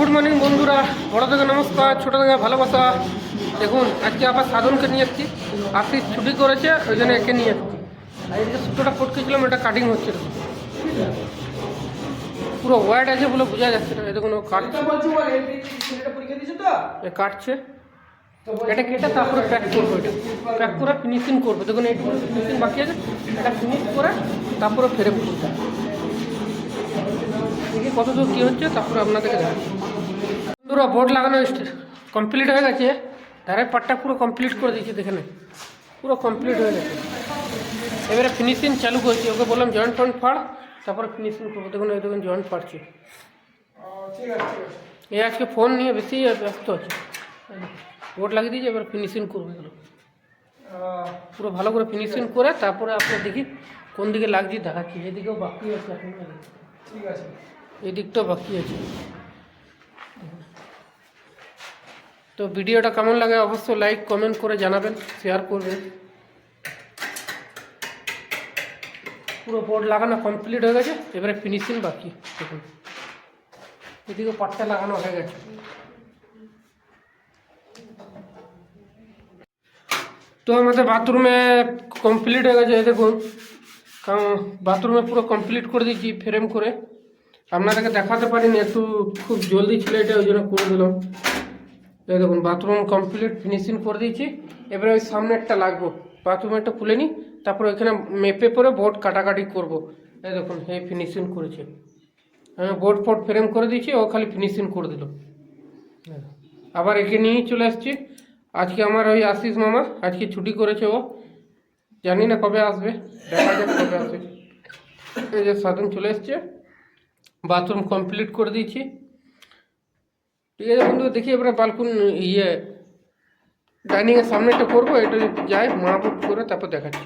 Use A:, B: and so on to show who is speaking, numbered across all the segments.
A: Good morning বন্ধুরা, বড় থেকে নমস্কার, ছোট থেকে ভালোবাসা। দেখুন আজকে আবার সাধনকে নিয়ে এসেছি। আশিস ছুটি করেছে, ওই জন্য একে নিয়ে এসেছি। আর এই যে সুতোটা ফটকেছিলাম, এটা কাটিং হচ্ছে, পুরো ওয়াইড আছে বলে বোঝা যাচ্ছে না। দেখুন ও কাটছে, কাটছে। এটা কেটে তারপরে প্যাক করবো, এটা প্যাক করে ফিনিশিং করবো। দেখুন এইটুকু ফিনিশিং বাকি আছে, এটা ফিনিশ করে তারপরে ফ্রেম করবো। দেখি কত দূর কী হচ্ছে, তারপরে আপনাদেরকে দেখাচ্ছি। বন্ধুরা বোর্ড লাগানো কমপ্লিট হয়ে গেছে। ধারের পাটটা পুরো কমপ্লিট করে দিয়েছি, দেখে নেন পুরো কমপ্লিট হয়ে গেছে। এবারে ফিনিশিং চালু করেছি, ওকে বললাম জয়েন্ট ফয়েন্ট ফাড়, তারপরে ফিনিশিং করবো। দেখুন এই দেখুন জয়েন্ট ফাড়ছি। এই আজকে ফোন নিয়ে বেশি ব্যস্ত আছে। বোর্ড লাগিয়ে দিয়েছি, এবার ফিনিশিং করবো এগুলো পুরো ভালো করে ফিনিশিং করে তারপরে আপনার দেখি কোন দিকে লাগছে দেখাচ্ছি। এদিকেও বাকি আছে এখন, ঠিক আছে, এই দিকটাও বাকি আছে। তো ভিডিওটা কেমন লাগে অবশ্যই লাইক কমেন্ট করে জানাবেন, শেয়ার করবেন। পুরো বোর্ড লাগানো কমপ্লিট হয়ে গেছে, এবারে ফিনিশিং বাকি। দেখুন এদিকে পাটটা লাগানো হয়ে গেছে। তো আমাদের বাথরুমে কমপ্লিট হয়ে গেছে, দেখুন কারণ বাথরুমে পুরো কমপ্লিট করে দিয়েছি ফ্রেম করে। আপনাদেরকে দেখাতে পারিনি, একটু খুব জলদি ছিল এটা, ওই জন্য করে দিলাম। এই দেখুন বাথরুম কমপ্লিট ফিনিশিং করে দিয়েছি। এবারে ওই সামনে একটা লাগবো, বাথরুমে একটা খুলে নিই, তারপরে ওইখানে মেপে পরে বোর্ড কাটাকাটি করবো। এই দেখুন এই ফিনিশিং করেছে, আমি বোর্ড ফোর্ড ফ্রেম করে দিয়েছি, ও খালি ফিনিশিং করে দিল। আবার একে নিয়েই চলে আসছি। আজকে আমার ওই আশিস মামা আজকে ছুটি করেছে, ও জানি না কবে আসবে, দেখা যাক কবে আসবে। এই যে সাধন চলে এসছে, বাথরুম কমপ্লিট করে দিয়েছি। ঠিক আছে বন্ধু, দেখি এবারে বালকুন ডাইনিংয়ের সামনেটা করবো, এটা যাই মারাবুট করে তারপর দেখাচ্ছি।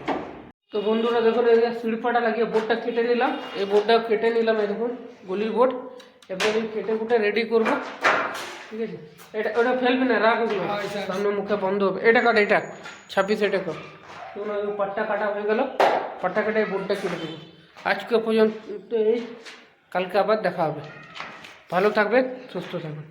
A: তো বন্ধুরা দেখুন এই যে শিল্পাটা লাগিয়ে বোর্ডটা কেটে নিলাম, এই বোর্ডটাও কেটে নিলাম। এই দেখুন গলির বোর্ড, এবারে কেটে কুটে রেডি করবো। ঠিক আছে, এটা ওটা ফেলবি না, রাখ ওগুলো, সামনে মুখে বন্ধ হবে। এটা কাট, এটা 26 এটা কর। পাট্টা কাটা হয়ে গেল, পাট্টা কাটা এই বোর্ডটা কেটে দেবো। আজকে পর্যন্ত এই, কালকে আবার দেখা হবে। ভালো থাকবেন, সুস্থ থাকবেন।